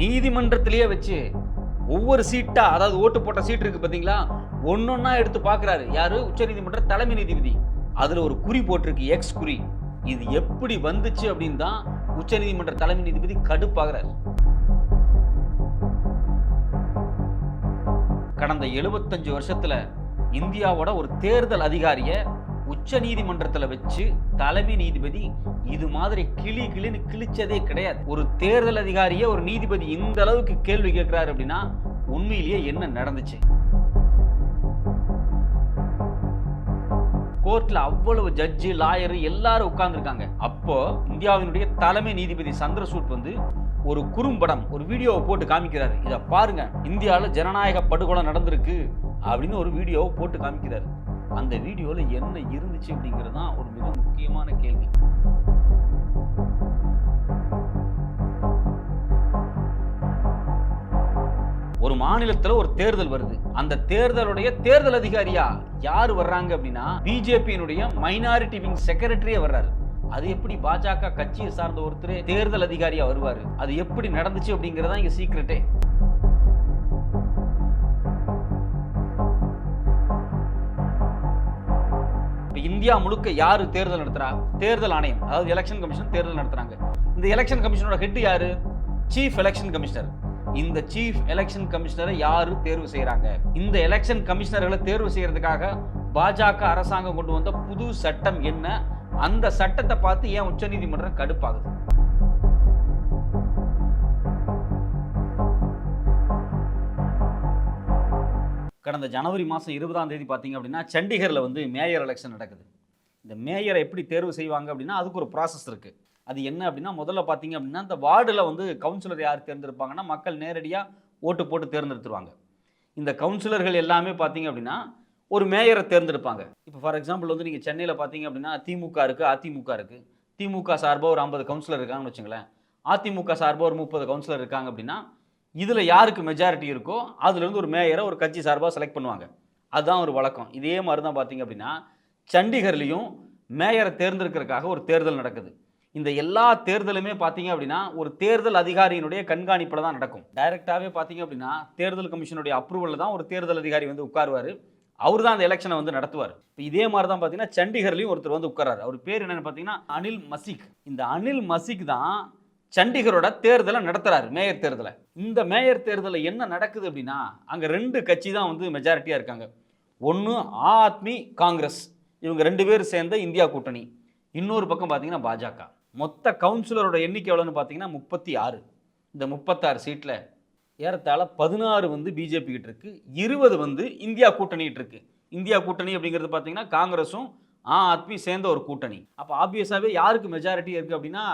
நீதிமன்றத்திலேயே வச்சு ஒவ்வொரு சீட்டா, அதாவது ஓட்டு போட்ட சீட் இருக்கு பாத்தீங்களா, ஒன்னொன்னா எடுத்து பாக்குறாரு. யாரு? உச்சநீதிமன்ற தலைமை நீதிபதி. அதுல ஒரு குறி போட்டிருக்கு, எக்ஸ் குறி. இது எப்படி வந்துச்சு அப்படின்னு தான் உச்சநீதிமன்ற தலைமை நீதிபதி கடுப்பாகிறார். கடந்த 75 வருஷத்துல இந்தியாவோட ஒரு தேர்தல் அதிகாரிய உச்ச நீதிமன்றத்துல வச்சு தலைமை நீதிபதி இது மாதிரி கிளின்னு கிழிச்சதே கிடையாது. ஒரு தேர்தல் அதிகாரிய ஒரு நீதிபதி இந்த அளவுக்கு கேள்வி கேட்கிறாரு அப்படின்னா உண்மையிலேயே என்ன நடந்துச்சு? கோர்ட்ல அவ்வளவு ஜட்ஜி, லாயர் எல்லாரும் உட்கார்ந்து இருக்காங்க. அப்போ இந்தியாவினுடைய தலைமை நீதிபதி சந்திரசூட் வந்து ஒரு குறும்படம், ஒரு வீடியோவை போட்டு காமிக்கிறாரு. இத பாருங்க, இந்தியால ஜனநாயக படுகொலை நடந்திருக்கு அப்படின்னு ஒரு வீடியோவை போட்டு காமிக்கிறாரு. அந்த வீடியோல என்ன இருந்துச்சு அப்படிங்கிறது தான் ஒரு மிக முக்கியமான கேள்வி. ஒரு மாநிலத்துல ஒரு தேர்தல் வருது. அந்த தேர்தலுடைய தேர்தல் அதிகாரியா யாரு வர்றாங்க அப்படின்னா பிஜேபியினுடைய மைனாரிட்டி விங் செக்ரட்டரியே வர்றாரு. அது எப்படி பாஜக கட்சியை சார்ந்த ஒருத்தர் தேர்தல் அதிகாரியா வருவாரு? அது எப்படி நடந்துச்சு அப்படிங்கறதா இங்க சீக்ரெட்டே. இந்தியா முழுக்க யாரு தேர்தல் நடத்துறா? தேர்தல் ஆணையம், அதாவது எலெக்ஷன் கமிஷன் தேர்தல் நடத்துறாங்க. இந்த எலெக்ஷன் கமிஷனோட ஹெட் யாரு? Chief election commissioner. இந்த சீஃப் எலெக்ஷன் கமிஷனரை யாரு தேர்வு செய்யறாங்க? இந்த எலெக்ஷன் கமிஷனர்களை தேர்வு செய்யறதுக்காக பாஜக அரசாங்கம் கொண்டு வந்த புது சட்டம் என்ன? அந்த சட்டத்தை பார்த்து ஏன் உச்சநீதிமன்றம் கடுப்பாகுது? கடந்த ஜனவரி மாதம் 20ஆம் தேதி பார்த்தீங்க அப்படின்னா சண்டிகரில் வந்து மேயர் எலெக்ஷன் நடக்குது. இந்த மேயரை எப்படி தேர்வு செய்வாங்க அப்படின்னா அதுக்கு ஒரு ப்ராசஸ் இருக்குது. அது என்ன அப்படின்னா முதல்ல பார்த்தீங்க அப்படின்னா இந்த வார்டில் வந்து கவுன்சிலர் யார் தேர்ந்தெடுப்பாங்கன்னா மக்கள் நேரடியாக ஓட்டு போட்டு தேர்ந்தெடுத்துருவாங்க. இந்த கவுன்சிலர்கள் எல்லாமே பார்த்தீங்க அப்படின்னா ஒரு மேயரை தேர்ந்தெடுப்பாங்க. இப்போ ஃபார் எக்ஸாம்பிள் வந்து நீங்கள் சென்னையில் பார்த்தீங்க அப்படின்னா திமுக இருக்குது, அதிமுக இருக்குது. திமுக சார்பாக ஒரு 50 கவுன்சிலர் இருக்காங்கன்னு வச்சுங்களேன். அதிமுக சார்பாக ஒரு 30 கவுன்சிலர் இருக்காங்க அப்படின்னா இதில் யாருக்கு மெஜாரிட்டி இருக்கோ அதுலேருந்து ஒரு மேயரை ஒரு கட்சி சார்பாக செலக்ட் பண்ணுவாங்க. அதுதான் ஒரு வழக்கம். இதே மாதிரி தான் பார்த்தீங்க அப்படின்னா சண்டிகர்லையும் மேயரை தேர்ந்தெடுக்கிறதுக்காக ஒரு தேர்தல் நடக்குது. இந்த எல்லா தேர்தலுமே பார்த்தீங்க அப்படின்னா ஒரு தேர்தல் அதிகாரியினுடைய கண்காணிப்பில் தான் நடக்கும். டைரெக்டாகவே பார்த்தீங்க அப்படின்னா தேர்தல் கமிஷனுடைய அப்ரூவலில் தான் ஒரு தேர்தல் அதிகாரி வந்து உட்காருவார். அவர் தான் அந்த எலெக்ஷனை வந்து நடத்துவார். இப்போ இதே மாதிரி தான் பார்த்தீங்கன்னா சண்டிகர்லையும் ஒருத்தர் வந்து உட்காராரு. அவர் பேர் என்னன்னு பார்த்தீங்கன்னா அனில் மசிக். இந்த அனில் மசிக் தான் சண்டிகரோட தேர்தலை நடத்துறாரு, மேயர் தேர்தலை. இந்த மேயர் தேர்தலில் என்ன நடக்குது அப்படின்னா அங்கே 2 கட்சி தான் வந்து மெஜாரிட்டியாக இருக்காங்க. ஒன்று ஆத்மி காங்கிரஸ், இவங்க 2 பேர் சேர்ந்த இந்தியா கூட்டணி. இன்னொரு பக்கம் பார்த்தீங்கன்னா பாஜக. மொத்த கவுன்சிலரோட எண்ணிக்கை எவ்வளோன்னு பார்த்தீங்கன்னா 36. இந்த 36 சீட்டில் ஏறத்தாழ 16 வந்து பிஜேபி கிட்ட இருக்கு, 20 வந்து இந்தியா கூட்டணிட்டு இருக்கு. இந்தியா கூட்டணி அப்படிங்கிறது பார்த்தீங்கன்னா காங்கிரஸும் ஆத்மி சேர்ந்த ஒரு கூட்டணி. அப்போ ஆப்வியஸாகவே யாருக்கு மெஜாரிட்டி இருக்குது அப்படின்னா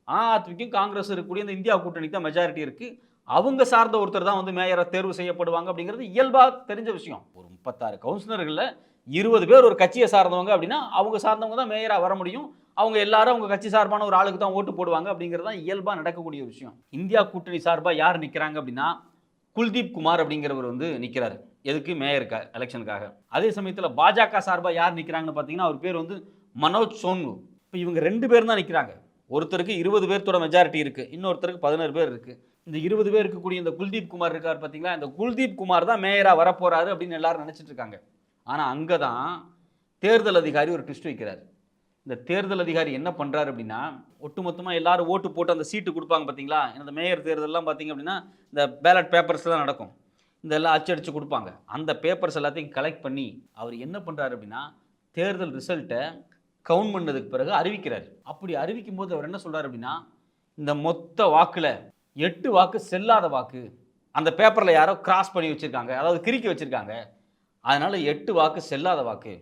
ஆத்மிக்கும் காங்கிரஸ் இருக்கக்கூடிய இந்த இந்தியா கூட்டணிக்கு தான் மெஜாரிட்டி இருக்கு. அவங்க சார்ந்த ஒருத்தர் தான் வந்து மேயரை தேர்வு செய்யப்படுவாங்க அப்படிங்கிறது இயல்பாக தெரிஞ்ச விஷயம். ஒரு 36 கவுன்சிலர்களில் 20 பேர் ஒரு கட்சியை சார்ந்தவங்க அப்படின்னா அவங்க சார்ந்தவங்க தான் மேயராக வர முடியும். அவங்க எல்லாரும் அவங்க கட்சி சார்பான ஒரு ஆளுக்கு தான் ஓட்டு போடுவாங்க அப்படிங்கிறது தான் இயல்பாக நடக்கக்கூடிய விஷயம். இந்தியா கூட்டணி சார்பாக யார் நிற்கிறாங்க அப்படின்னா குல்தீப் குமார் அப்படிங்கிறவர் வந்து நிற்கிறாரு. எதுக்கு? மேயருக்கு எலெக்ஷனுக்காக. அதே சமயத்தில் பாஜக சார்பாக யார் நிற்கிறாங்கன்னு பார்த்தீங்கன்னா அவர் பேர் வந்து மனோஜ் சோன்மு. இப்போ இவங்க 2 பேர் தான் நிற்கிறாங்க. ஒருத்தருக்கு 20 பேர்த்தோட மெஜாரிட்டி இருக்குது, இன்னொருத்தருக்கு 16 பேர் இருக்குது. இந்த 20 பேர் இருக்கக்கூடிய இந்த குல்தீப் குமார் இருக்கார் பார்த்தீங்களா, இந்த குல்தீப் குமார் தான் மேயராக வரப்போறாரு அப்படின்னு எல்லாரும் நினச்சிட்டு இருக்காங்க. ஆனால் அங்கே தான் தேர்தல் அதிகாரி ஒரு ட்விஸ்ட் வைக்கிறார். இந்த தேர்தல் அதிகாரி என்ன பண்ணுறாரு அப்படின்னா ஒட்டுமொத்தமாக எல்லாரும் ஓட்டு போட்டு அந்த சீட்டு கொடுப்பாங்க பார்த்தீங்களா. இந்த மேயர் தேர்தலெலாம் பார்த்தீங்க அப்படின்னா இந்த பேலட் பேப்பர்ஸ்லாம் நடக்கும். இதெல்லாம் அச்சடித்து கொடுப்பாங்க. அந்த பேப்பர்ஸ் எல்லாத்தையும் கலெக்ட் பண்ணி அவர் என்ன பண்ணுறாரு அப்படின்னா தேர்தல் ரிசல்ட்டை கவுண்ட் பண்ணதுக்கு பிறகு அறிவிக்கிறார். அப்படி அறிவிக்கும் போது அவர் என்ன சொல்றாரு அப்படின்னா இந்த மொத்த வாக்குல 8 வாக்கு செல்லாத வாக்கு, அந்த பேப்பர்ல யாரோ கிராஸ் பண்ணி வச்சிருக்காங்க, அதாவது கிறுக்கி வச்சிருக்காங்க, அதனால 8 வாக்கு செல்லாத வாக்கு.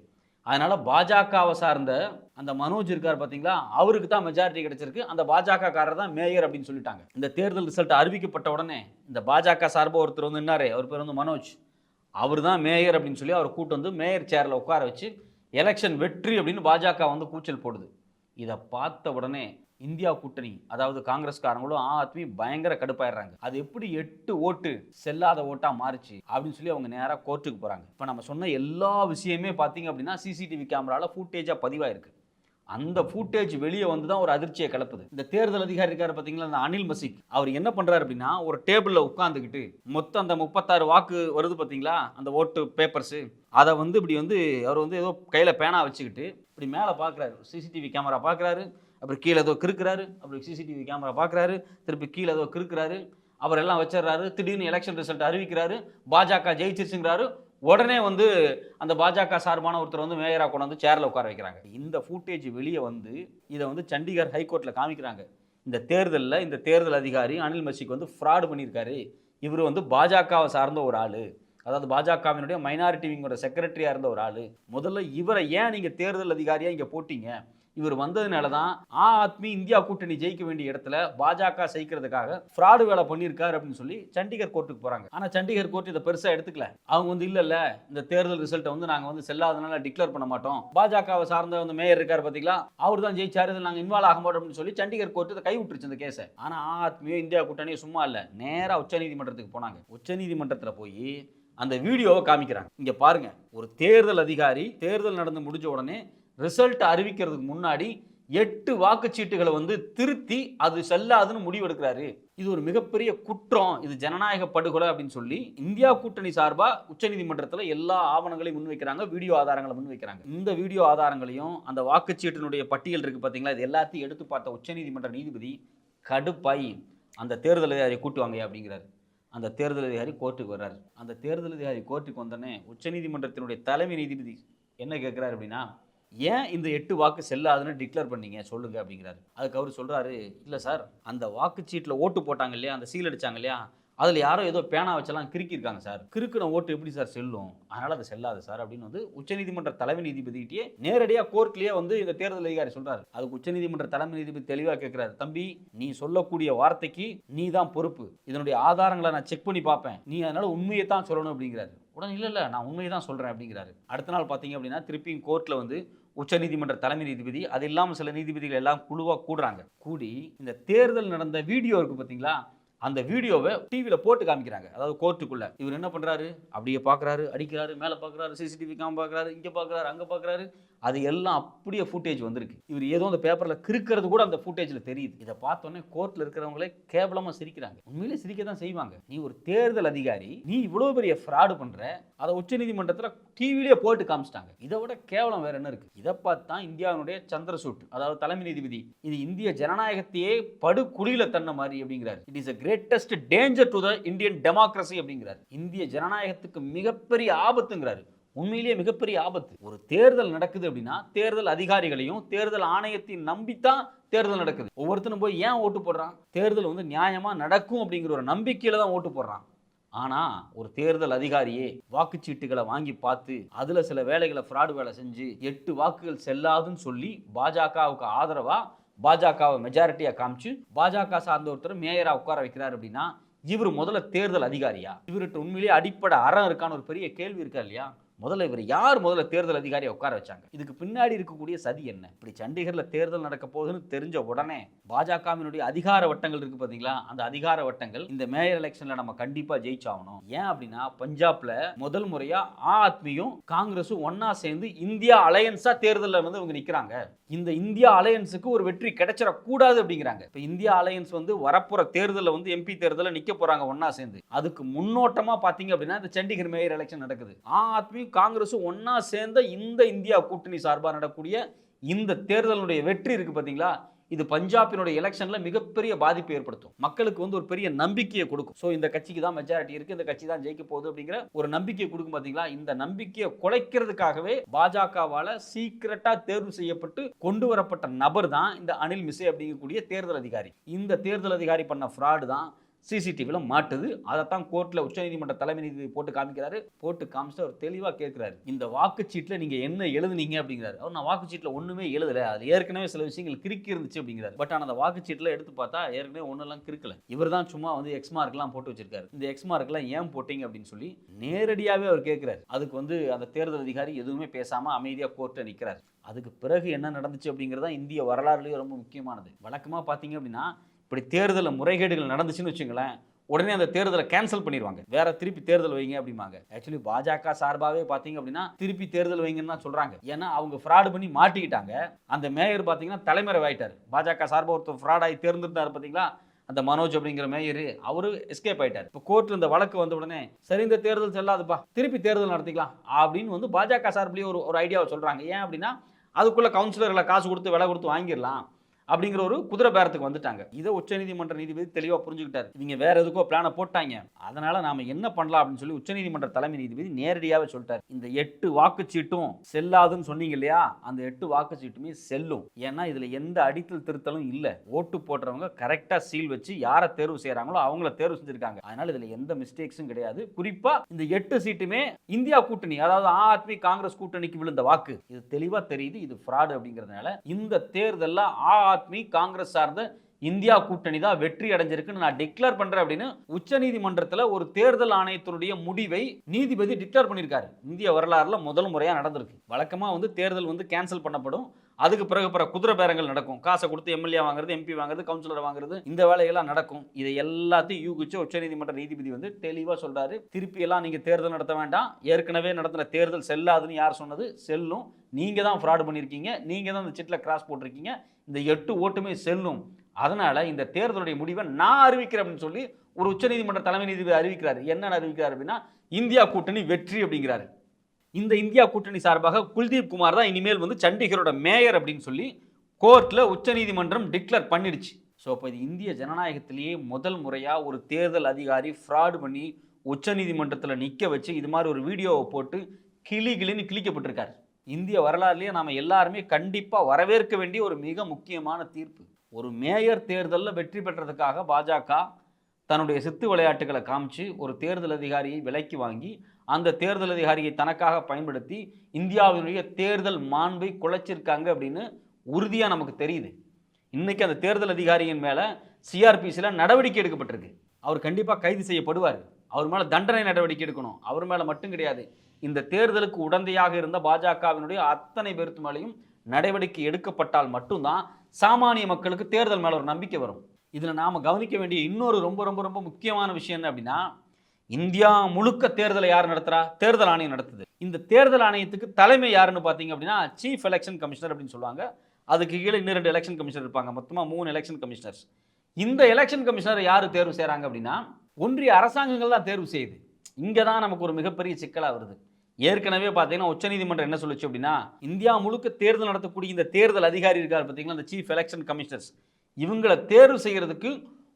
அதனால பாஜகவை சார்ந்த அந்த மனோஜ் இருக்கார் பார்த்தீங்களா, அவருக்கு தான் மெஜாரிட்டி கிடைச்சிருக்கு, அந்த பாஜக காரர் தான் மேயர் அப்படின்னு சொல்லிட்டாங்க. இந்த தேர்தல் ரிசல்ட் அறிவிக்கப்பட்ட உடனே இந்த பாஜக சார்பாக ஒருத்தர் வந்து என்னாரு, அவர் பேர் வந்து மனோஜ், அவர் தான் மேயர் அப்படின்னு சொல்லி அவர் கூட்டு வந்து மேயர் சேர்ல உட்கார வச்சு எலெக்ஷன் வெற்றி அப்படின்னு பாஜக வந்து கூச்சல் போடுது. இதை பார்த்த உடனே இந்தியா கூட்டணி, அதாவது காங்கிரஸ்காரங்களும் ஆத்மி பயங்கர கடுப்பாயிடுறாங்க. அது எப்படி 8 ஓட்டு செல்லாத ஓட்டா மாறிச்சு அப்படின்னு சொல்லி அவங்க நேராக கோர்ட்டுக்கு போறாங்க. இப்போ நம்ம சொன்ன எல்லா விஷயமே பார்த்தீங்க அப்படின்னா சிசிடிவி கேமரால ஃபுட்டேஜா பதிவாயிருக்கு. அந்த ஃபுட்டேஜ் வெளியே வந்து தான் ஒரு அதிர்ச்சியை கிளப்புது. இந்த தேர்தல் அதிகாரி இருக்காரு பார்த்தீங்களா, அந்த அனில் மசிக், அவர் என்ன பண்ணுறாரு அப்படின்னா, ஒரு டேபிளில் உட்காந்துக்கிட்டு மொத்தம் அந்த 36 வாக்கு வருது பார்த்தீங்களா, அந்த ஓட்டு பேப்பர்ஸு, அதை வந்து இப்படி வந்து அவர் வந்து ஏதோ கையில் பேனா வச்சுக்கிட்டு இப்படி மேலே பார்க்குறாரு, சிசிடிவி கேமரா பார்க்குறாரு, அப்புறம் கீழே ஏதோ கிறுக்குறாரு, அப்புறம் சிசிடிவி கேமரா பார்க்குறாரு, திருப்பி கீழே ஏதோ கிறுக்குறாரு, அவர் எல்லாம் வச்சிடறாரு. திடீர்னு எலெக்ஷன் ரிசல்ட் அறிவிக்கிறாரு, பாஜக ஜெயிச்சிருச்சுங்கிறாரு. உடனே வந்து அந்த பாஜக சார்பான ஒருத்தர் வந்து மேயரா கொண்டு வந்து சேர்ல உட்கார வைக்கிறாங்க. இந்த ஃபுட்டேஜ் வெளியே வந்து இதை வந்து சண்டிகர் ஹைகோர்ட்டில் காமிக்கிறாங்க. இந்த தேர்தலில் இந்த தேர்தல் அதிகாரி அனில் மசிக் வந்து ஃப்ராடு பண்ணியிருக்காரு. இவர் வந்து பாஜகவை சார்ந்த ஒரு ஆள், அதாவது பாஜகவினுடைய மைனாரிட்டி விங்கோட செக்ரட்டரியாக இருந்த ஒரு ஆள். முதல்ல இவரை ஏன் நீங்கள் தேர்தல் அதிகாரியாக இங்கே போட்டீங்க? இவர் வந்ததுனால தான் ஆத்மி இந்தியா கூட்டணி ஜெயிக்க வேண்டிய இடத்துல பாஜக ஜெயிக்கிறதுக்காக ஃப்ராடு வேலை பண்ணியிருக்காரு அப்படின்னு சொல்லி சண்டிகர் கோர்ட்டுக்கு போறாங்க. ஆனா சண்டிகர் கோர்ட் இதை பெருசா எடுத்துக்கல. அவங்க வந்து இல்ல இந்த தேர்தல் ரிசல்ட்டை வந்து நாங்க வந்து செல்லாதனால டிக்ளேர் பண்ண மாட்டோம், பாஜகவை சார்ந்த வந்து மேயர் இருக்காரு பாத்தீங்களா, அவர் தான் ஜெயிச்சாரு, இதில் நாங்க இன்வால்வ் ஆக மாட்டோம் அப்படின்னு சொல்லி சண்டிகர் கோர்ட் இதை கை விட்டுருச்சு இந்த கேஸை. ஆனா ஆத்மியோ இந்தியா கூட்டணியோ சும்மா இல்ல, நேரா உச்சநீதிமன்றத்துக்கு போனாங்க. உச்சநீதிமன்றத்தில் போய் அந்த வீடியோவை காமிக்கிறாங்க. இங்க பாருங்க, ஒரு தேர்தல் அதிகாரி தேர்தல் நடந்து முடிஞ்ச உடனே ரிசல்ட் அறிவிக்கிறதுக்கு முன்னாடி 8 வாக்குச்சீட்டுகளை வந்து திருத்தி அது செல்லாதுன்னு முடிவெடுக்கிறாரு. இது ஒரு மிகப்பெரிய குற்றம், இது ஜனநாயக படுகொலை அப்படின்னு சொல்லி இந்தியா கூட்டணி சார்பா உச்சநீதிமன்றத்தில் எல்லா ஆவணங்களையும் முன்வைக்கிறாங்க, வீடியோ ஆதாரங்களை முன்வைக்கிறாங்க. இந்த வீடியோ ஆதாரங்களையும் அந்த வாக்குச்சீட்டினுடைய பட்டியல் இருக்கு பார்த்தீங்களா, இது எல்லாத்தையும் எடுத்து பார்த்த உச்சநீதிமன்ற நீதிபதி கடுப்பாய் அந்த தேர்தல் அதிகாரியை கூட்டுவாங்க அப்படிங்கிறாரு. அந்த தேர்தல் அதிகாரி கோர்ட்டுக்கு வர்றாரு. அந்த தேர்தல் அதிகாரி கோர்ட்டுக்கு வந்தோடனே உச்சநீதிமன்றத்தினுடைய தலைமை நீதிபதி என்ன கேட்குறாரு அப்படின்னா, ஏன் இந்த 8 வாக்கு செல்லாதுன்னு டிக்ளேர் பண்ணீங்க சொல்லுங்க அப்படிங்கிறாரு. அதுக்கு அவர் சொல்றாரு, இல்லை சார், அந்த வாக்குச்சீட்டில் ஓட்டு போட்டாங்க இல்லையா, அந்த சீல் அடிச்சாங்க இல்லையா, அதில் யாரோ ஏதோ பேனா வச்செல்லாம் கிறுக்கியிருக்காங்க சார், கிறுக்கின ஓட்டு எப்படி சார் செல்லும், அதனால் அது செல்லாது சார் அப்படின்னு வந்து உச்சநீதிமன்ற தலைமை நீதிபதிகிட்டே நேரடியாக கோர்ட்லேயே வந்து இந்த தேர்தல் அதிகாரி சொல்றாரு. அதுக்கு உச்சநீதிமன்ற தலைமை நீதிபதி தெளிவாக கேட்குறாரு, தம்பி நீ சொல்லக்கூடிய வார்த்தைக்கு நீ தான் பொறுப்பு, இதனுடைய ஆதாரங்களை நான் செக் பண்ணி பார்ப்பேன், நீ அதனால உண்மையை தான் சொல்லணும் அப்படிங்கிறாரு. உடனே இல்லை நான் உண்மையை தான் சொல்கிறேன் அப்படிங்கிறாரு. அடுத்த நாள் பார்த்தீங்க அப்படின்னா திருப்பியும் கோர்ட்டில் வந்து உச்சநீதிமன்ற தலைமை நீதிபதி, அது இல்லாமல் சில நீதிபதிகள் எல்லாம் குழுவாக கூடுறாங்க. கூடி இந்த தேர்தல் நடந்த வீடியோ இருக்கு பார்த்தீங்களா, அந்த வீடியோவை டிவியில் போட்டு காமிக்கிறாங்க. அதாவது கோர்ட்டுக்குள்ள இவர் என்ன பண்ணுறாரு, அப்படியே பார்க்குறாரு, அடிக்கிறாரு, மேலே பார்க்குறாரு, சிசிடிவி கேமரா பார்க்குறாரு, இங்கே பார்க்குறாரு, அங்கே பார்க்குறாரு, அது எல்லாம் அப்படியே ஃபுட்டேஜ் வந்திருக்கு. இவர் ஏதோ அந்த பேப்பரில் கிறுக்கிறது கூட அந்த ஃபுட்டேஜில் தெரியுது. இதை பார்த்தோன்னே கோர்ட்டில் இருக்கிறவங்களே கேவலமாக சிரிக்கிறாங்க. உண்மையிலே சிரிக்க தான் செய்வாங்க. நீ ஒரு தேர்தல் அதிகாரி, நீ இவ்வளோ பெரிய ஃப்ராடு பண்ணுற, அதை உச்சநீதிமன்றத்தில் டிவிலேயே போட்டு காமிச்சிட்டாங்க. இதை விட கேவலம் வேற என்ன இருக்கு? இதை பார்த்து தான் இந்தியாவுடைய சந்திரசூட், அதாவது தலைமை நீதிபதி, இது இந்திய ஜனநாயகத்தையே படுகுழியில தன்ன மாதிரி அப்படிங்கிறார். It is a greatest danger to the Indian democracy அப்படிங்கிறார். இந்திய ஜனநாயகத்துக்கு மிகப்பெரிய ஆபத்துங்கிறாரு. உண்மையிலேயே மிகப்பெரிய ஆபத்து. ஒரு தேர்தல் நடக்குது அப்படின்னா தேர்தல் அதிகாரிகளையும் தேர்தல் ஆணையத்தையும் நம்பித்தான் தேர்தல் நடக்குது. ஒவ்வொருத்தரும் போய் ஏன் ஓட்டு போடுறான்? தேர்தல் வந்து நியாயமா நடக்கும் அப்படிங்கிற ஒரு நம்பிக்கையில தான் ஓட்டு போடுறான். ஆனா ஒரு தேர்தல் அதிகாரியே வாக்குச்சீட்டுகளை வாங்கி பார்த்து அதுல சில வேலைகளை ஃப்ராடு வேலை செஞ்சு 8 வாக்குகள் செல்லாதுன்னு சொல்லி பாஜகவுக்கு ஆதரவா பாஜகவை மெஜாரிட்டியா காமிச்சு பாஜக சார்ந்த ஒருத்தர் மேயரா உட்கார வைக்கிறார் அப்படின்னா இவர் முதல்ல தேர்தல் அதிகாரியா? இவர்கிட்ட உண்மையிலேயே அடிப்படை அறம் இருக்கான்னு ஒரு பெரிய கேள்வி இருக்கா இல்லையா? முதல்ல இவர் யார் முதல்ல தேர்தல் அதிகாரியை உட்கார வச்சாங்க? இதுக்கு பின்னாடி இருக்கக்கூடிய சதி என்ன? இப்படி சண்டிகர்ல தேர்தல் நடக்க போகுதுன்னு தெரிஞ்ச உடனே பாஜகவினுடைய அதிகார வட்டங்கள் இருக்கு பாத்தீங்களா, அந்த அதிகார வட்டங்கள் இந்த மேயர் எலெக்ஷன்ல நம்ம கண்டிப்பா ஜெயிச்சாகணும். ஏன் அப்படின்னா பஞ்சாப்ல முதல் முறையா ஆத்மியும் காங்கிரஸும் ஒன்னா சேர்ந்து இந்தியா அலையன்ஸா தேர்தலில் வந்து இவங்க நிக்கிறாங்க. இந்த இந்தியா அலையன்ஸுக்கு ஒரு வெற்றி கிடைச்சிடக்கூடாது அப்படிங்கிறாங்க. இப்போ இந்தியா அலையன்ஸ் வந்து வரப்புற தேர்தலில் வந்து எம்பி தேர்தலில் நிக்க போறாங்க ஒன்னா சேர்ந்து. அதுக்கு முன்னோட்டமா பாத்தீங்க அப்படின்னா இந்த சண்டிகர் மேயர் எலெக்ஷன் நடக்குது. ஆத்மி காங்கிரஸும் ஒன்னா சேர்ந்த இந்த இந்தியா கூட்டணி சார்பாக நடக்கூடிய இந்த தேர்தலுடைய வெற்றி இருக்கு பாத்தீங்களா, இது பஞ்சாபினுடைய எலெக்ஷன்ல மிகப்பெரிய பாதிப்பை ஏற்படுத்தும். மக்களுக்கு வந்து ஒரு பெரிய நம்பிக்கையை கொடுக்கும். ஸோ இந்த கட்சிக்கு தான் மெஜாரிட்டி இருக்கு, இந்த கட்சி தான் ஜெயிக்க போகுது அப்படிங்கிற ஒரு நம்பிக்கையை கொடுக்கும் பாத்தீங்களா. இந்த நம்பிக்கையை குலைக்கிறதுக்காகவே பாஜகவால சீக்கிரட்டா தேர்வு செய்யப்பட்டு கொண்டு வரப்பட்ட நபர் தான் இந்த அனில் மிசே அப்படிங்கக்கூடிய தேர்தல் அதிகாரி. இந்த தேர்தல் அதிகாரி பண்ண ஃப்ராடு தான் சிசிடிவியில் மாட்டுது. அதைத்தான் கோர்ட்டில் உச்சநீதிமன்ற தலைமை நீதிபதி போட்டு காமிக்கிறாரு. போட்டு காமிச்சு அவர் தெளிவாக கேட்கிறாரு, இந்த வாக்குச்சீட்டில் நீங்கள் என்ன எழுதுனீங்க அப்படிங்கிறாரு. அவர் நான் வாக்குச்சீட்டில் ஒன்றுமே எழுதலை, அது ஏற்கனவே சில விஷயங்கள் கிறுக்கி இருந்துச்சு அப்படிங்கிறாரு. பட் ஆனால் அந்த வாக்குச்சீட்டில் எடுத்து பார்த்தா ஏற்கனவே ஒன்றெல்லாம் கிறுக்கல. இவர் தான் சும்மா வந்து எக்ஸ் மார்க்லாம் போட்டு வச்சிருக்காரு. இந்த எக்ஸ் மார்க்லாம் ஏன் போட்டீங்க அப்படின்னு சொல்லி நேரடியாகவே அவர் கேட்கிறாரு. அதுக்கு வந்து அந்த தேர்தல் அதிகாரி எதுவுமே பேசாமல் அமைதியாக கோர்ட்டை நிற்கிறார். அதுக்கு பிறகு என்ன நடந்துச்சு அப்படிங்கிறது தான் இந்திய வரலாறுலேயே ரொம்ப முக்கியமானது. வழக்கமாக பார்த்தீங்க அப்படின்னா இப்படி தேர்தலில் முறைகேடுகள் நடந்துச்சுன்னு வச்சுங்களேன், உடனே அந்த தேர்தலை கேன்சல் பண்ணிடுவாங்க, வேற திருப்பி தேர்தல் வைங்க அப்படிம்பாங்க. ஆக்சுவலி பாஜக சார்பாகவே பார்த்தீங்க அப்படின்னா திருப்பி தேர்தல் வைங்கன்னு தான் சொல்றாங்க. ஏன்னா அவங்க ஃப்ராடு பண்ணி மாட்டிக்கிட்டாங்க. அந்த மேயர் பார்த்தீங்கன்னா தலைமறைவாயிட்டார். பாஜக சார்பாக ஒருத்தர் ஃப்ராட் ஆகி தேர்ந்தெடுத்தார் பார்த்தீங்களா, அந்த மனோஜ் அப்படிங்கிற மேயர், அவரு எஸ்கேப் ஆயிட்டார். இப்போ கோர்ட்ல இந்த வழக்கு வந்த உடனே சரி இந்த தேர்தல் செல்லாதுப்பா, திருப்பி தேர்தல் நடத்திக்கலாம் அப்படின்னு வந்து பாஜக சார்பிலேயே ஒரு ஐடியாவை சொல்றாங்க. ஏன் அப்படின்னா அதுக்குள்ள கவுன்சிலர்களை காசு கொடுத்து விலை கொடுத்து வாங்கிடலாம் அப்படிங்கிற ஒரு குதிரை பேரத்துக்கு வந்துட்டாங்க. இதை உச்சநீதிமன்ற நீதிபதி தெளிவாக புரிஞ்சுக்கிட்டாரு. இவங்க வேற எதுக்கோ பிளானை போட்டாங்க, அதனால நாம என்ன பண்ணலாம் அப்படின்னு சொல்லி உச்சநீதிமன்ற தலைமை நீதிபதி நேரடியாகவே சொல்லிட்டார். இந்த 8 வாக்குச்சீட்டும் செல்லாதுன்னு சொன்னீங்க இல்லையா, அந்த 8 வாக்குச்சீட்டுமே செல்லும். ஏன்னா இதுல எந்த அடித்தல் திருத்தலும் இல்லை. ஓட்டு போடுறவங்க கரெக்டா சீல் வச்சு யாரை தேர்வு செய்யறாங்களோ அவங்கள தேர்வு செஞ்சிருக்காங்க. அதனால இதுல எந்த மிஸ்டேக்ஸும் கிடையாது. குறிப்பா இந்த 8 சீட்டுமே இந்தியா கூட்டணி, அதாவது ஆத்மி காங்கிரஸ் கூட்டணிக்கு விழுந்த வாக்கு. இது தெளிவா தெரியுது இது ஃப்ராட் அப்படிங்கிறதுனால இந்த தேர்தல்ல ஆத்மி காங்கிரஸ் சார்ந்த இந்தியா கூட்டணி தான் வெற்றி அடைஞ்சிருக்குன்னு நான் டிக்ளேர் பண்றேன் அப்படின்னு உச்சநீதிமன்றத்தில் ஒரு தேர்தல் ஆணையத்தினுடைய முடிவை நீதிபதி டிக்ளேர் பண்ணியிருக்காரு. இந்திய வரலாறுல முதல் முறையா நடந்திருக்கு. வழக்கமா வந்து தேர்தல் வந்து கேன்சல் பண்ணப்படும், அதுக்கு பிறகு குதிரை பேரங்கள் நடக்கும். காசை கொடுத்து எம்எல்ஏ வாங்குறது, எம்பி வாங்குறது, கவுன்சிலர் வாங்குறது, இந்த வேலையெல்லாம் நடக்கும். இதை எல்லாத்தையும் யூகிச்சு உச்சநீதிமன்ற நீதிபதி வந்து தெளிவா சொல்றாரு, திருப்பி எல்லாம் நீங்க தேர்தல் நடத்த வேண்டாம், ஏற்கனவே நடத்தின தேர்தல் செல்லாதுன்னு யார் சொன்னது? செல்லும். நீங்க தான் ஃப்ராட் பண்ணியிருக்கீங்க, நீங்க தான் இந்த சிட்ல கிராஸ் போட்டிருக்கீங்க, இந்த 8 ஓட்டுமே செல்லும். அதனால இந்த தேர்தலுடைய முடிவை நான் அறிவிக்கிறேன் அப்படின்னு சொல்லி ஒரு உச்சநீதிமன்ற தலைமை நீதிபதி அறிவிக்கிறார். என்ன அறிவிக்கிறார் அப்படின்னா இந்தியா கூட்டணி வெற்றி அப்படிங்கிறாரு. இந்த இந்தியா கூட்டணி சார்பாக குல்தீப் குமார் தான் இனிமேல் வந்து சண்டிகரோட மேயர் அப்படின்னு சொல்லி கோர்ட்ல உச்சநீதிமன்றம் டிக்ளேர் பண்ணிடுச்சு. ஸோ இப்போ இது இந்திய ஜனநாயகத்திலேயே முதல் முறையா ஒரு தேர்தல் அதிகாரி ஃப்ராட் பண்ணி உச்சநீதிமன்றத்தில் நிற்க வச்சு இது மாதிரி ஒரு வீடியோவை போட்டு கிளின்னு கிழிக்கப்பட்டிருக்காரு. இந்திய வரலாறுலேயே நாம எல்லாருமே கண்டிப்பா வரவேற்க வேண்டிய ஒரு மிக முக்கியமான தீர்ப்பு. ஒரு மேயர் தேர்தலில் வெற்றி பெற்றதுக்காக பாஜக தன்னுடைய சித்து விளையாட்டுகளை காமிச்சு ஒரு தேர்தல் அதிகாரியை விலைக்கு வாங்கி அந்த தேர்தல் அதிகாரியை தனக்காக பயன்படுத்தி இந்தியாவினுடைய தேர்தல் மாண்பை குலைச்சிருக்காங்க அப்படின்னு உறுதியாக நமக்கு தெரியுது. இன்னைக்கு அந்த தேர்தல் அதிகாரியின் மேலே சிஆர்பிசியில் நடவடிக்கை எடுக்கப்பட்டிருக்கு. அவர் கண்டிப்பாக கைது செய்யப்படுவார். அவர் மேலே தண்டனை நடவடிக்கை எடுக்கணும். அவர் மேலே மட்டும் கிடையாது, இந்த தேர்தலுக்கு உடந்தையாக இருந்த பாஜகவினுடைய அத்தனை பேருக்கு மேலேயும் நடவடிக்கை எடுக்கப்பட்டால் மட்டும்தான் சாமானிய மக்களுக்கு தேர்தல் மேல ஒரு நம்பிக்கை வரும். இதுல நாம கவனிக்க வேண்டிய இன்னொரு ரொம்ப ரொம்ப ரொம்ப முக்கியமான விஷயம் என்ன அப்படின்னா, இந்தியா முழுக்க தேர்தலை யார் நடத்துறா? தேர்தல் ஆணையம் நடத்துது. இந்த தேர்தல் ஆணையத்துக்கு தலைமை யாருன்னு பாத்தீங்க அப்படின்னா சீஃப் எலெக்ஷன் கமிஷனர் அப்படின்னு சொல்லுவாங்க. அதுக்கு கீழே இன்னும் 2 எலெக்ஷன் கமிஷனர் இருப்பாங்க. மொத்தமா 3 எலெக்ஷன் கமிஷனர்ஸ். இந்த எலெக்ஷன் கமிஷனர் யாரு தேர்வு செய்யறாங்க அப்படின்னா ஒன்றிய அரசாங்கங்கள் தான் தேர்வு செய்யுது. இங்க தான் நமக்கு ஒரு மிகப்பெரிய சிக்கலா வருது. ஏற்கனவே பார்த்தீங்கன்னா உச்சநீதிமன்றம் என்ன சொல்லுச்சு அப்படின்னா, இந்தியா முழுக்க தேர்தல் நடத்தக்கூடிய இந்த தேர்தல் அதிகாரி இருக்கார் பார்த்தீங்களா, இந்த சீஃப் எலெக்ஷன் கமிஷனர்ஸ், இவங்களை தேர்வு செய்யறதுக்கு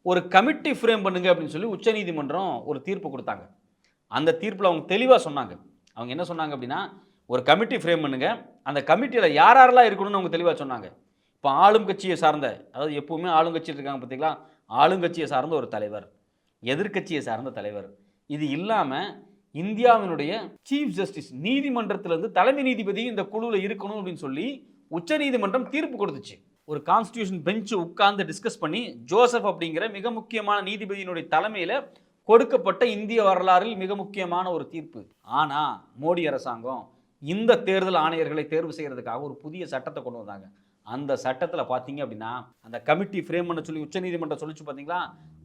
ஒரு கமிட்டி ஃப்ரேம் பண்ணுங்க அப்படின்னு சொல்லி உச்சநீதிமன்றம் ஒரு தீர்ப்பு கொடுத்தாங்க. அந்த தீர்ப்பில் அவங்க தெளிவாக சொன்னாங்க. அவங்க என்ன சொன்னாங்க அப்படின்னா, ஒரு கமிட்டி ஃப்ரேம் பண்ணுங்க, அந்த கமிட்டியில் யாரெல்லாம் இருக்கணும்னு அவங்க தெளிவாக சொன்னாங்க. இப்போ ஆளும் கட்சியை சார்ந்த, அதாவது எப்பவுமே ஆளுங்கட்சி இருக்காங்க பார்த்தீங்களா, ஆளுங்கட்சியை சார்ந்த ஒரு தலைவர், எதிர்கட்சியை சார்ந்த தலைவர், இது இல்லாமல் இந்தியாவினுடைய சீஃப் ஜஸ்டிஸ் நீதிமன்றத்திலிருந்து தலைமை நீதிபதி இந்த குழுவில் இருக்கணும் அப்படின்னு சொல்லி உச்சநீதிமன்றம் தீர்ப்பு கொடுத்துச்சு. ஒரு கான்ஸ்டிடியூஷன் பெஞ்ச் உட்கார்ந்து டிஸ்கஸ் பண்ணி ஜோசப் அப்படிங்கிற மிக முக்கியமான நீதிபதியினுடைய தலைமையில் கொடுக்கப்பட்ட இந்திய வரலாறில் மிக முக்கியமான ஒரு தீர்ப்பு. ஆனா மோடி அரசாங்கம் இந்த தேர்தல் ஆணையர்களை தேர்வு செய்யறதுக்காக ஒரு புதிய சட்டத்தை கொண்டு வந்தாங்க. அந்த சட்டத்தில் பார்த்தீங்க அப்படின்னா அந்த கமிட்டி ஃப்ரேம் பண்ண சொல்லி உச்சநீதிமன்றம் சொல்லிச்சு பார்த்தீங்களா,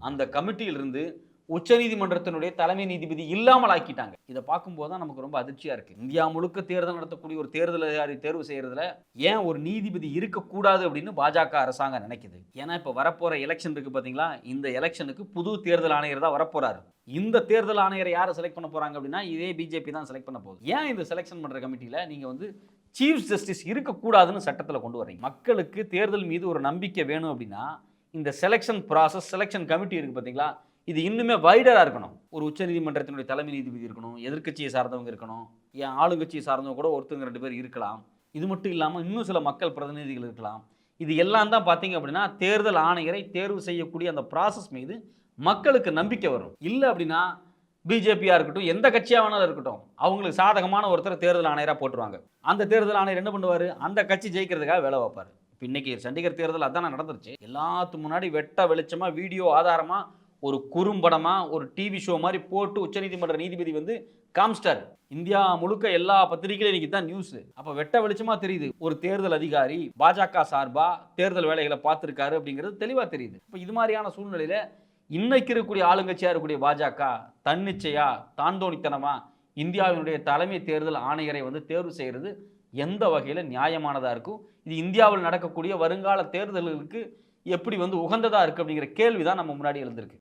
அந்த கமிட்டியிலிருந்து உச்சநீதிமன்றத்தினுடைய தலைமை நீதிபதி இல்லாமல் ஆக்கிட்டாங்க. இதை பார்க்கும்போது தான் நமக்கு ரொம்ப அதிர்ச்சியா இருக்கு. இந்தியா முழுக்க தேர்தல் நடத்தக்கூடிய ஒரு தேர்தல் அதிகாரி தேர்வு செய்யறதுல ஏன் ஒரு நீதிபதி இருக்கக்கூடாது அப்படின்னு பாஜக அரசாங்கம் நினைக்குது. ஏன்னா இப்ப வரப்போற எலெக்ஷன் இருக்கு பாத்தீங்களா, இந்த எலெக்ஷனுக்கு புது தேர்தல் ஆணையர் தான் வரப்போறாரு. இந்த தேர்தல் ஆணையரை யாரை செலக்ட் பண்ண போறாங்க அப்படின்னா இதே பிஜேபி தான் செலக்ட் பண்ண போகுது. ஏன் இந்த செலக்ஷன் பண்ற கமிட்டியில நீங்க வந்து சீஃப் ஜஸ்டிஸ் இருக்கக்கூடாதுன்னு சட்டத்தில் கொண்டு வரீங்க? மக்களுக்கு தேர்தல் மீது ஒரு நம்பிக்கை வேணும் அப்படின்னா இந்த செலெக்ஷன் ப்ராசஸ், செலெக்ஷன் கமிட்டி இருக்கு பாத்தீங்களா, இது இன்னுமே வைடராக இருக்கணும். ஒரு உச்சநீதிமன்றத்தினுடைய தலைமை நீதிபதி இருக்கணும், எதிர்கட்சியை சார்ந்தவங்க இருக்கணும், ஏன் ஆளுங்கட்சியை சார்ந்தவங்க கூட ஒருத்தங்க 2 பேர் இருக்கலாம். இது மட்டும் இல்லாமல் இன்னும் சில மக்கள் பிரதிநிதிகள் இருக்கலாம். இது எல்லாம் தான் பார்த்தீங்க அப்படின்னா தேர்தல் ஆணையரை தேர்வு செய்யக்கூடிய அந்த ப்ராசஸ் மீது மக்களுக்கு நம்பிக்கை வரும். இல்லை அப்படின்னா பிஜேபியாக இருக்கட்டும், எந்த கட்சியாக வேணாலும் இருக்கட்டும், அவங்களுக்கு சாதகமான ஒருத்தர் தேர்தல் ஆணையராக போட்டுருவாங்க. அந்த தேர்தல் ஆணையர் என்ன பண்ணுவார்? அந்த கட்சி ஜெயிக்கிறதுக்காக வேலை வைப்பார். இப்போ இன்னைக்கு சண்டிகர் தேர்தல் அதான் நடந்துருச்சு. எல்லாத்துக்கு முன்னாடி வெட்ட வெளிச்சமாக வீடியோ ஆதாரமாக ஒரு குறும்படமா ஒரு டிவி ஷோ மாதிரி போட்டு உச்சநீதிமன்ற நீதிபதி வந்து காமிச்சிட்டார். இந்தியா முழுக்க எல்லா பத்திரிகையிலும் இன்னைக்கு தான் நியூஸ். அப்ப வெட்ட வெளிச்சமா தெரியுது ஒரு தேர்தல் அதிகாரி பாஜக சார்பா தேர்தல் வேலைகளை பார்த்திருக்காரு அப்படிங்கிறது தெளிவா தெரியுது. இப்போ இது மாதிரியான சூழ்நிலையில இன்னைக்கு இருக்கக்கூடிய ஆளுங்கட்சியாக இருக்கக்கூடிய பாஜக தன்னிச்சையா தாந்தோணித்தனமா இந்தியாவினுடைய தலைமை தேர்தல் ஆணையரை வந்து தேர்வு செய்கிறது எந்த வகையில் நியாயமானதாக இருக்கும்? இது இந்தியாவில் நடக்கக்கூடிய வருங்கால தேர்தல்களுக்கு எப்படி வந்து உகந்ததாக இருக்குது அப்படிங்கிற கேள்வி தான் நம்ம முன்னாடி எழுந்திருக்கு.